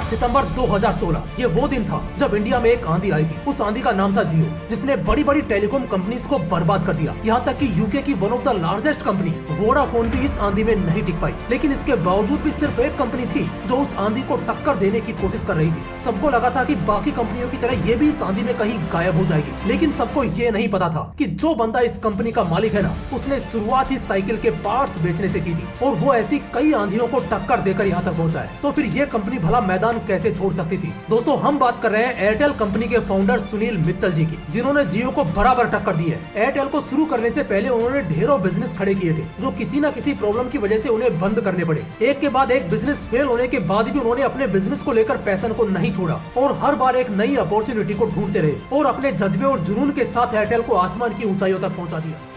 सितंबर 2016 ये वो दिन था जब इंडिया में एक आंधी आई थी। उस आंधी का नाम था जियो, जिसने बड़ी बड़ी टेलीकॉम कंपनीज को बर्बाद कर दिया। यहाँ तक कि यूके की one of the largest company Vodafone भी इस आंधी में नहीं टिक पाई। लेकिन इसके बावजूद भी सिर्फ एक कंपनी थी जो उस आंधी को टक्कर देने की कोशिश कर रही थी। सबको लगा था कि बाकी कंपनियों की तरह ये भी इस आंधी में कहीं गायब हो जाएगी, लेकिन सबको ये नहीं पता था कि जो बंदा इस कंपनी का मालिक है ना, उसने शुरुआत ही साइकिल के पार्ट्स बेचने से की थी और वो ऐसी कई आंधियों को टक्कर देकर यहाँ तक पहुँचा है। तो फिर ये कंपनी भला मैदान कैसे छोड़ सकती थी? दोस्तों, हम बात कर रहे हैं एयरटेल कंपनी के फाउंडर सुनील मित्तल जी की, जिन्होंने जियो को बराबर टक्कर दी है। एयरटेल को शुरू करने से पहले उन्होंने ढेरों बिजनेस खड़े किए थे, जो किसी न किसी प्रॉब्लम की वजह से उन्हें बंद करने पड़े। एक के बाद एक बिजनेस फेल होने के बाद भी उन्होंने अपने बिजनेस को लेकर पैशन को नहीं छोड़ा और हर बार एक नई अपॉर्चुनिटी को ढूंढते रहे और अपने जज्बे और जुनून के साथ एयरटेल को आसमान की ऊंचाइयों तक पहुंचा दिया।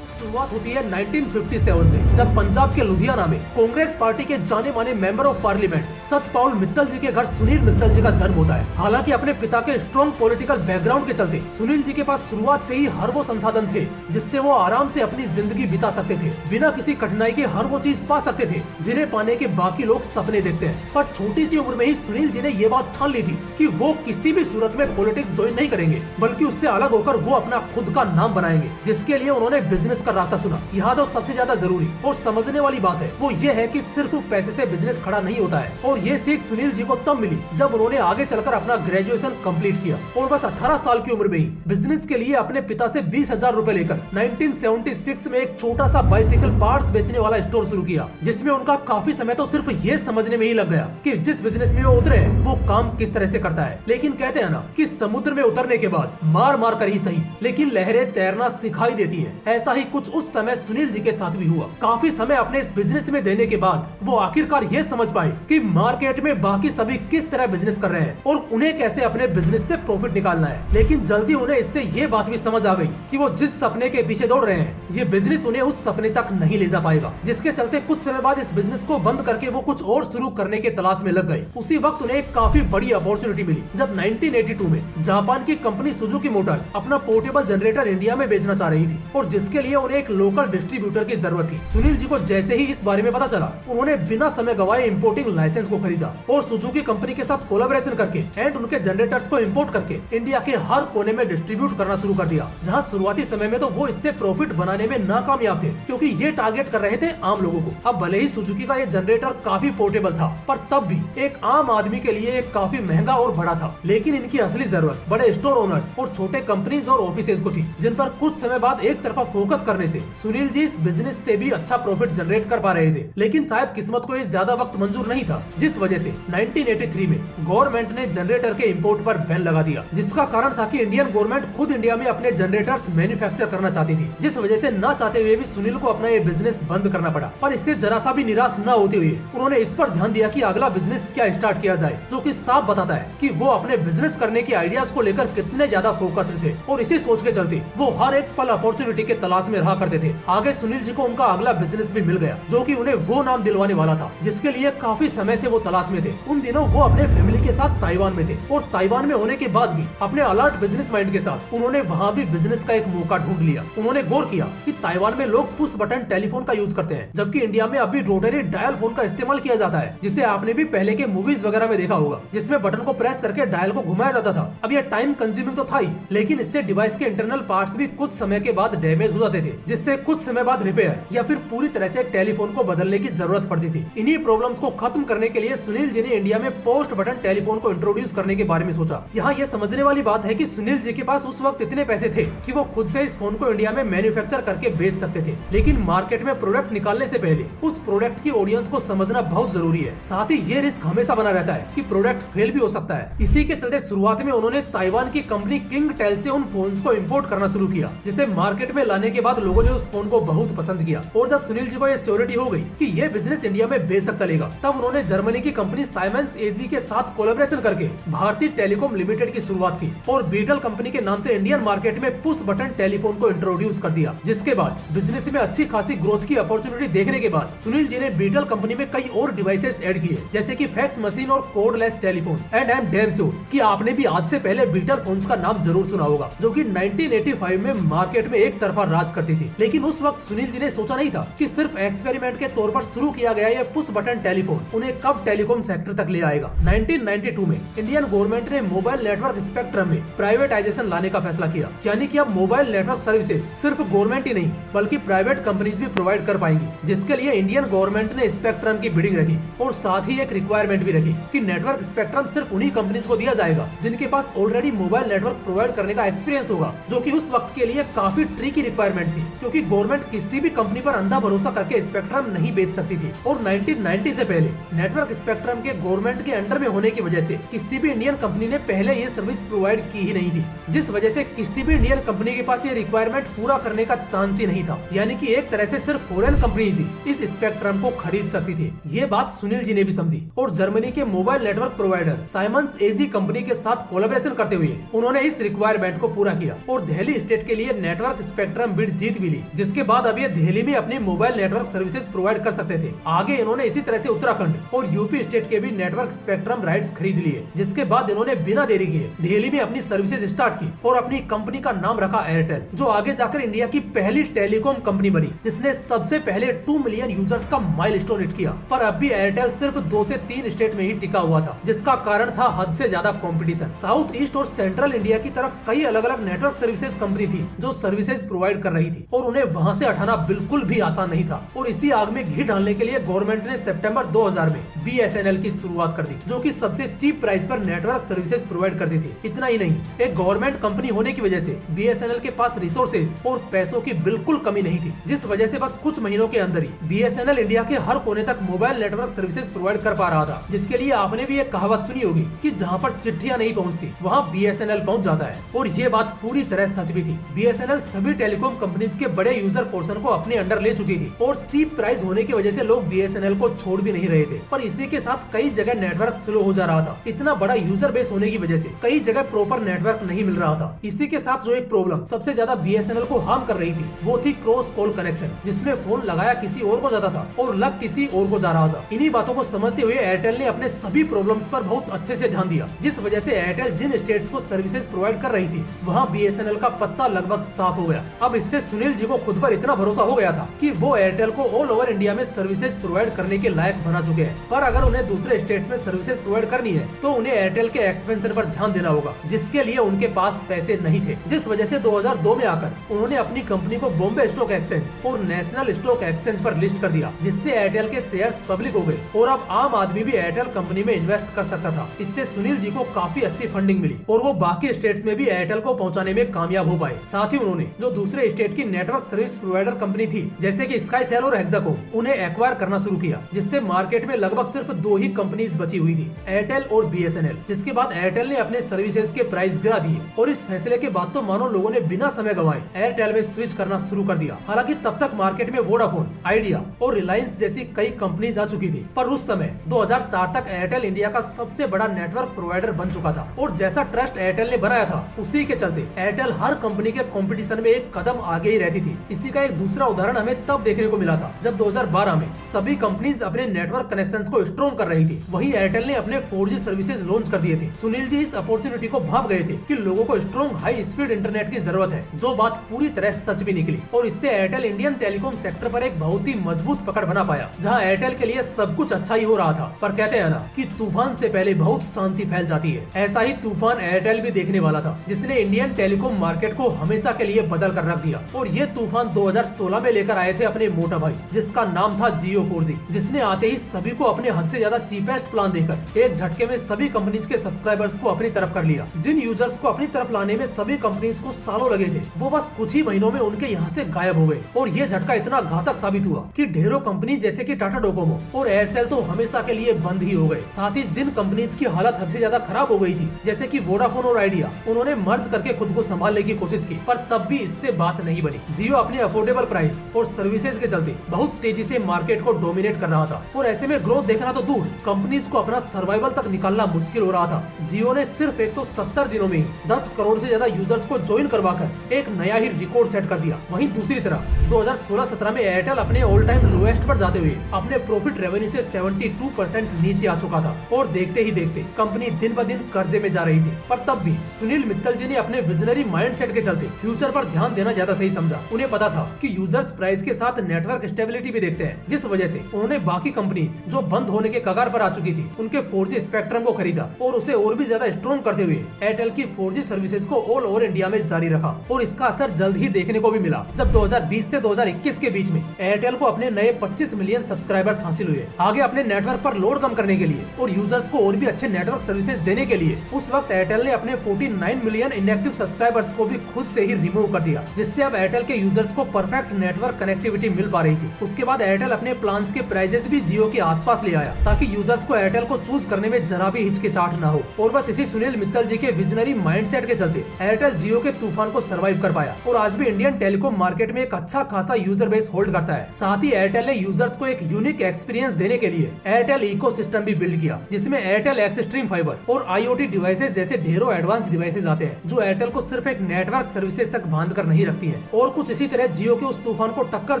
शुरुआत होती है 1957 से, जब पंजाब के लुधियाना में कांग्रेस पार्टी के जाने माने member of parliament Satpal Mittal ji के घर सुनील मित्तल जी का जन्म होता है। हालांकि अपने पिता के स्ट्रॉन्ग पॉलिटिकल बैकग्राउंड के चलते सुनील जी के पास शुरुआत से ही हर वो संसाधन थे जिससे वो आराम से अपनी जिंदगी बिता सकते थे। बिना किसी कठिनाई के हर वो चीज पा सकते थे जिन्हें पाने के बाकी लोग सपने देखते हैं। पर छोटी सी उम्र में ही सुनील जी ने ये बात ठान ली थी कि वो किसी भी सूरत में पॉलिटिक्स ज्वाइन नहीं करेंगे, बल्कि उससे अलग होकर वो अपना खुद का नाम बनाएंगे, जिसके लिए उन्होंने बिजनेस का रास्ता चुना। यहाँ तो सबसे ज्यादा जरूरी और समझने वाली बात है वो ये है कि सिर्फ पैसे से बिजनेस खड़ा नहीं होता है। और ये सीख सुनील जी को तब मिली जब उन्होंने आगे चलकर अपना ग्रेजुएशन कंप्लीट किया और बस 18 साल की उम्र में ही बिजनेस के लिए अपने पिता से 20,000 रूपए लेकर 1976 में एक छोटा सा बाइसिकल पार्ट्स बेचने वाला स्टोर शुरू किया, जिसमें उनका काफी समय तो सिर्फ ये समझने में ही लग गया कि जिस बिजनेस में वो उतरे हैं वो काम किस तरह से करता है। लेकिन कहते हैं ना कि समुद्र में उतरने के बाद मार मार कर ही सही, लेकिन लहरें तैरना सिखाई देती है। ऐसा ही कुछ उस समय सुनील जी के साथ भी हुआ। काफी समय अपने इस बिजनेस में देने के बाद वो आखिरकार ये समझ पाए कि मार्केट में बाकी सभी किस तरह बिजनेस कर रहे हैं और उन्हें कैसे अपने बिजनेस से प्रॉफिट निकालना है। लेकिन जल्दी उन्हें इससे ये बात भी समझ आ गई कि वो जिस सपने के पीछे दौड़ रहे हैं, ये बिजनेस उन्हें उस सपने तक नहीं ले जा पाएगा। जिसके चलते कुछ समय बाद इस बिजनेस को बंद करके वो कुछ और शुरू करने के तलाश में लग गए। उसी वक्त उन्हें एक काफी बड़ी अपॉर्चुनिटी मिली जब 1982 में जापान की कंपनी सुजुकी मोटर्स अपना पोर्टेबल जनरेटर इंडिया में बेचना चाह रही थी और जिसके लिए उन्हें एक लोकल डिस्ट्रीब्यूटर की जरूरत थी। सुनील जी को जैसे ही इस बारे में पता चला, उन्होंने बिना समय गवाए इंपोर्टिंग लाइसेंस को खरीदा और सुजुकी कंपनी के साथ कोलैबोरेशन करके एंड उनके जनरेटर्स को इंपोर्ट करके इंडिया के हर कोने में डिस्ट्रीब्यूट करना शुरू कर दिया। जहां शुरुआती समय में तो वो इससे प्रॉफिट बनाने में नाकामयाब थे, क्योंकि ये टारगेट कर रहे थे आम लोगों को। अब भले ही सुजुकी का ये जनरेटर काफी पोर्टेबल था, पर तब भी एक आम आदमी के लिए एक काफी महंगा और बड़ा था। लेकिन इनकी असली जरूरत बड़े स्टोर ओनर्स और छोटे कंपनीज और ऑफिसेज को थी, जिन पर कुछ समय बाद एक तरफा फोकस करने से सुनील जी इस बिजनेस से भी अच्छा प्रॉफिट जनरेट कर पा रहे थे। लेकिन शायद किस्मत को ये ज्यादा वक्त मंजूर नहीं था, जिस वजह से 1983 में गवर्नमेंट ने जनरेटर के इंपोर्ट पर बैन लगा दिया, जिसका कारण था कि इंडियन गवर्नमेंट खुद इंडिया में अपने जनरेटर्स मैन्युफैक्चर करना चाहती थी, जिस वजह से न चाहते हुए भी सुनील को अपना ये बिजनेस बंद करना पड़ा। पर इससे जरा सा भी निराश न होते हुए उन्होंने इस पर ध्यान दिया कि अगला बिजनेस क्या स्टार्ट किया जाए, जो कि साफ बताता है कि वो अपने बिजनेस करने के आइडियाज को लेकर कितने ज्यादा फोकस्ड थे। और इसी सोच के चलते वो हर एक पल अपॉर्चुनिटी के तलाश में रहा करते थे। आगे सुनील जी को उनका अगला बिजनेस भी मिल गया, जो कि उन्हें वो नाम दिलवाने वाला था जिसके लिए काफी समय से वो तलाश में थे। उन दिनों वो अपने फैमिली के साथ ताइवान में थे और ताइवान में होने के बाद भी अपने अलर्ट बिजनेस माइंड के साथ उन्होंने वहाँ भी बिजनेस का एक मौका ढूंढ लिया। उन्होंने गौर किया कि ताइवान में लोग पुश बटन टेलीफोन का यूज करते हैं, जबकि इंडिया में अभी रोटरी डायल फोन का इस्तेमाल किया जाता है, जिसे आपने भी पहले के मूवीज वगैरह में देखा होगा, जिसमें बटन को प्रेस करके डायल को घुमाया जाता था। अब यह टाइम कंज्यूमिंग तो था ही, लेकिन इससे डिवाइस के इंटरनल पार्ट्स भी कुछ समय के बाद डैमेज हो जाते थे, जिससे कुछ समय बाद रिपेयर या फिर पूरी तरह से टेलीफोन को बदलने की जरूरत पड़ती थी। इन्हीं प्रॉब्लम्स को खत्म करने के लिए सुनील जी ने इंडिया में पोस्ट बटन टेलीफोन को इंट्रोड्यूस करने के बारे में सोचा। यहाँ ये समझने वाली बात है कि सुनील जी के पास उस वक्त इतने पैसे थे कि वो खुद से इस फोन को इंडिया में मैन्युफैक्चर करके बेच सकते थे, लेकिन मार्केट में प्रोडक्ट निकालने से पहले उस प्रोडक्ट की ऑडियंस को समझना बहुत जरूरी है। साथ ही ये रिस्क हमेशा बना रहता है कि प्रोडक्ट फेल भी हो सकता है। इसी के चलते शुरुआत में उन्होंने ताइवान की कंपनी किंग टेल से उन फोन्स को इंपोर्ट करना शुरू किया, जिसे मार्केट में लाने के बाद लोगों ने उस फोन को बहुत पसंद किया। और जब सुनील जी को यह श्योरिटी हो गई कि ये बिजनेस इंडिया में बेशक चलेगा, तब उन्होंने जर्मनी की कंपनी साइमेंस एजी के साथ कोलैबोरेशन करके भारतीय टेलीकॉम लिमिटेड की शुरुआत की और बीटल कंपनी के नाम से इंडियन मार्केट में पुश बटन टेलीफोन को इंट्रोड्यूस कर दिया। जिसके बाद बिजनेस में अच्छी खासी ग्रोथ की अपॉर्चुनिटी देखने के बाद सुनील जी ने बीटल कंपनी में कई और डिवाइसेस ऐड किए, जैसे कि फैक्स मशीन और cordless telephone. And I am damn sure कि आपने भी आज से पहले बीटल फोन्स का नाम जरूर सुना होगा, जो कि 1985 में मार्केट में एक तरफा राज करती थी। थी। लेकिन उस वक्त सुनील जी ने सोचा नहीं था कि सिर्फ एक्सपेरिमेंट के तौर पर शुरू किया गया ये पुश बटन टेलीफोन उन्हें कब टेलीकॉम सेक्टर तक ले आएगा। 1992 में इंडियन गवर्नमेंट ने मोबाइल नेटवर्क स्पेक्ट्रम में प्राइवेटाइजेशन लाने का फैसला किया, यानी कि अब मोबाइल नेटवर्क सर्विसेज सिर्फ गवर्नमेंट ही नहीं बल्कि प्राइवेट कंपनीज भी प्रोवाइड कर पाएंगी, जिसके लिए इंडियन गवर्नमेंट ने स्पेक्ट्रम की बिडिंग रखी और साथ ही एक रिक्वायरमेंट भी रखी कि नेटवर्क स्पेक्ट्रम सिर्फ उन्हीं कंपनीज को दिया जाएगा जिनके पास ऑलरेडी मोबाइल नेटवर्क प्रोवाइड करने का एक्सपीरियंस होगा, जो कि उस वक्त के लिए काफी ट्रिकी रिक्वायरमेंट थी, क्योंकि गवर्नमेंट किसी भी कंपनी पर अंधा भरोसा करके स्पेक्ट्रम नहीं बेच सकती थी। और 1990 से पहले नेटवर्क स्पेक्ट्रम के गवर्नमेंट के अंडर में होने की वजह से किसी भी इंडियन कंपनी ने पहले ये सर्विस प्रोवाइड की ही नहीं थी, जिस वजह से किसी भी इंडियन कंपनी के पास ये रिक्वायरमेंट पूरा करने का चांस ही नहीं था, यानी कि एक तरह से सिर्फ फॉरेन कंपनीज ही इस स्पेक्ट्रम को खरीद सकती थी। ये बात सुनील जी ने भी समझी और जर्मनी के मोबाइल नेटवर्क प्रोवाइडर साइमंस एजी कंपनी के साथ कोलैबोरेशन करते हुए उन्होंने इस रिक्वायरमेंट को पूरा किया और दिल्ली स्टेट के लिए नेटवर्क स्पेक्ट्रम बिड जीत भी ली, जिसके बाद अब ये दिल्ली में अपनी मोबाइल नेटवर्क सर्विसेज प्रोवाइड कर सकते थे। आगे इन्होंने इसी तरह से उत्तराखंड और यूपी स्टेट के भी नेटवर्क स्पेक्ट्रम राइट्स खरीद लिए, जिसके बाद इन्होंने बिना देरी किए दिल्ली में अपनी सर्विसेज स्टार्ट की और अपनी कंपनी का नाम रखा एयरटेल, जो आगे जाकर इंडिया की पहली टेलीकॉम कंपनी बनी, जिसने सबसे पहले 2 मिलियन यूजर्स का माइलस्टोन हिट किया। पर अब भी एयरटेल सिर्फ 2 से 3 स्टेट में ही टिका हुआ था, जिसका कारण था हद से ज्यादा कंपटीशन। साउथ ईस्ट और सेंट्रल इंडिया की तरफ कई अलग अलग नेटवर्क सर्विसेज कंपनी थी जो सर्विसेज प्रोवाइड कर रही थी और उन्हें वहां से हटाना बिल्कुल भी आसान नहीं था। और इसी आग में घी डालने के लिए गवर्नमेंट ने सितंबर 2000 में BSNL की शुरुआत कर दी, जो कि सबसे चीप प्राइस पर नेटवर्क सर्विसेज प्रोवाइड करती थी। इतना ही नहीं, एक गवर्नमेंट कंपनी होने की वजह से BSNL के पास रिसोर्सेज और पैसों की बिल्कुल कमी नहीं थी, जिस वजह से बस कुछ महीनों के अंदर ही BSNL इंडिया के हर कोने तक मोबाइल नेटवर्क सर्विसेज प्रोवाइड कर पा रहा था, जिसके लिए आपने भी एक कहावत सुनी होगी कि जहां पर चिट्ठियां नहीं पहुंचती वहां BSNL पहुंच जाता है। और ये बात पूरी तरह सच भी थी। BSNL सभी टेलीकॉम कंपनीज के बड़े यूजर पोर्शन को अपने अंडर ले चुकी थी और चीप प्राइस होने की वजह से लोग BSNL को छोड़ भी नहीं रहे थे। पर इसी के साथ कई जगह नेटवर्क स्लो हो जा रहा था। इतना बड़ा यूजर बेस होने की वजह से कई जगह प्रॉपर नेटवर्क नहीं मिल रहा था। इसी के साथ जो एक प्रॉब्लम सबसे ज्यादा BSNL को हार्म कर रही थी वो थी क्रॉस कॉल कनेक्शन, जिसमें फोन लगाया किसी और को जाता था और लग किसी और को जा रहा था। इन्हीं बातों को समझते हुए एयरटेल ने अपने सभी प्रॉब्लम्स पर बहुत अच्छे से ध्यान दिया, जिस वजह से एयरटेल जिन स्टेट्स को सर्विसेज प्रोवाइड कर रही थी वहाँ BSNL का पत्ता लगभग साफ हो गया। अब इससे सुनील जी को खुद पर इतना भरोसा हो गया था कि वो एयरटेल को ऑल ओवर इंडिया में सर्विसेज प्रोवाइड करने के लायक बना चुके हैं। पर अगर उन्हें दूसरे स्टेट्स में सर्विसेज प्रोवाइड करनी है तो उन्हें एयरटेल के एक्सपेंशन पर ध्यान देना होगा, जिसके लिए उनके पास पैसे नहीं थे, जिस वजह से 2002 में आकर उन्होंने अपनी कंपनी को बॉम्बे स्टॉक एक्सचेंज और नेशनल स्टॉक एक्सचेंज पर लिस्ट कर दिया, जिससे एयरटेल के शेयर्स पब्लिक हो गए और अब आम आदमी भी एयरटेल कंपनी में इन्वेस्ट कर सकता था। इससे सुनील जी को काफी अच्छी फंडिंग मिली और वो बाकी स्टेट्स में भी एयरटेल को पहुंचाने में कामयाब हो पाए। साथ ही उन्होंने जो दूसरे स्टेट की नेटवर्क सर्विस प्रोवाइडर कंपनी थी जैसे कि स्काईसेल और हेक्साकॉम, उन्हें एक्वायर करना शुरू किया, जिससे मार्केट में लगभग सिर्फ 2 ही कंपनीज बची हुई थी, एयरटेल और BSNL। जिसके बाद एयरटेल ने अपने सर्विसेज के प्राइस गिरा दिए और इस फैसले के बाद तो मानो लोगों ने बिना समय गंवाए एयरटेल में स्विच करना शुरू कर दिया। हालांकि तब तक मार्केट में वोडाफोन, आइडिया और रिलायंस जैसी कई कंपनीज आ चुकी थी, पर उस समय 2004 तक एयरटेल इंडिया का सबसे बड़ा नेटवर्क प्रोवाइडर बन चुका था और जैसा ट्रस्ट एयरटेल ने बनाया था उसी के चलते एयरटेल हर कंपनी के कंपटीशन में एक कदम आगे ही रहती थी। इसी का एक दूसरा उदाहरण हमें तब देखने को मिला था जब 2012 में सभी कंपनीज अपने नेटवर्क कनेक्शंस को स्ट्रॉन्ग कर रही थी, वहीं एयरटेल ने अपने 4G सर्विसेज लॉन्च कर दिए थे। सुनील जी इस अपॉर्चुनिटी को भाप गए थे कि लोगों को स्ट्रॉन्ग हाई स्पीड इंटरनेट की जरूरत है, जो बात पूरी तरह सच भी निकली और इससे एयरटेल इंडियन टेलीकॉम सेक्टर पर एक बहुत ही मजबूत पकड़ बना पाया, जहां एयरटेल के लिए सब कुछ अच्छा ही हो रहा था। पर कहते हैं ना कि तूफान से पहले बहुत शांति फैल जाती है, ऐसा ही तूफान एयरटेल भी देखने वाला था, जिसने इंडियन टेलीकॉम मार्केट को हमेशा के लिए बदल कर रख दिया। और ये तूफान 2016 में लेकर आए थे अपने मोटा भाई, जिसका नाम था जियो 4G, जिसने आते ही सभी को अपने हद से ज्यादा चीपेस्ट प्लान देकर एक झटके में सभी कंपनीज के सब्सक्राइबर्स को अपनी तरफ कर लिया। जिन यूजर्स को अपनी तरफ लाने में सभी कंपनीज को सालों लगे थे, वो बस कुछ ही महीनों में उनके यहाँ से गायब हो गए। और ये झटका इतना घातक साबित हुआ कि ढेरों कंपनी जैसे कि टाटा डोकोमो और एयरसेल तो हमेशा के लिए बंद ही हो गए। साथ ही जिन कंपनीज की हालत हद से ज्यादा खराब हो गई थी जैसे कि वोडाफोन और आइडिया, उन्होंने मर्ज करके खुद को संभालने की कोशिश की, पर तब भी इससे बात नहीं बनी। जियो अपने अफोर्डेबल प्राइस और सर्विसेज के चलते बहुत तेजी से मार्केट को डोमिनेट कर रहा था और ऐसे में ग्रोथ देखना तो दूर, कंपनीज को अपना सर्वाइवल तक निकालना मुश्किल हो रहा था। जियो ने सिर्फ 170 दिनों में ही 10 करोड़ से ज्यादा यूजर्स को ज्वाइन करवाकर एक नया ही रिकॉर्ड सेट कर दिया। वहीं दूसरी तरफ 2016-17 में एयरटेल अपने ऑल टाइम लोएस्ट पर जाते हुए अपने प्रॉफिट रेवेन्यू से 72% नीचे आ चुका था और देखते ही देखते कंपनी दिन ब दिन कर्जे में जा रही थी। पर तब भी सुनील मित्तल जी ने अपने विजनरी माइंडसेट के चलते फ्यूचर पर ध्यान देना ज्यादा सही समझा समझा। उन्हें पता था कि यूजर्स प्राइस के साथ नेटवर्क स्टेबिलिटी भी देखते हैं, जिस वजह से उन्होंने बाकी कंपनीज जो बंद होने के कगार पर आ चुकी थी उनके 4G स्पेक्ट्रम को खरीदा और उसे और भी ज्यादा स्ट्रॉन्ग करते हुए एयरटेल की 4G सर्विसेज को ऑल ओवर इंडिया में जारी रखा। और इसका असर जल्द ही देखने को भी मिला जब 2020 से 2021 के बीच में एयरटेल को अपने नए 25 मिलियन सब्सक्राइबर्स हासिल हुए। आगे अपने नेटवर्क पर लोड कम करने के लिए और यूजर्स को और भी अच्छे नेटवर्क सर्विसेज देने के लिए उस वक्त एयरटेल ने अपने 49 मिलियन इनएक्टिव सब्सक्राइबर्स को भी खुद से ही रिमूव कर दिया, जिससे अब एयरटेल के यूजर्स को परफेक्ट नेटवर्क कनेक्टिविटी मिल पा रही थी। उसके बाद एयरटेल अपने प्लान्स के प्राइजेस भी जियो के आसपास ले आया ताकि यूजर्स को एयरटेल को चूज करने में जरा भी हिचकिचाहट न हो। और बस इसी सुनील मित्तल जी के विजनरी माइंडसेट के चलते एयरटेल जियो के तूफान को सर्वाइव कर पाया और आज भी इंडियन टेलीकॉम मार्केट में एक अच्छा खासा यूजर बेस होल्ड करता है। साथ ही एयरटेल ने यूजर्स को एक यूनिक एक्सपीरियंस देने के लिए एयरटेल इकोसिस्टम भी बिल्ड किया, जिसमें एयरटेल एक्सट्रीम फाइबर और IoT डिवाइसेज जैसे ढेरों एडवांस डिवाइसेज आते हैं जो एयरटेल को सिर्फ एक नेटवर्क सर्विसेज तक बांध कर नहीं रखती है। और कुछ इसी तरह जियो के उस तूफान को टक्कर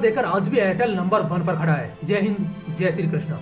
देकर आज भी एयरटेल नंबर 1 पर खड़ा है। जय हिंद, जय श्री कृष्णा।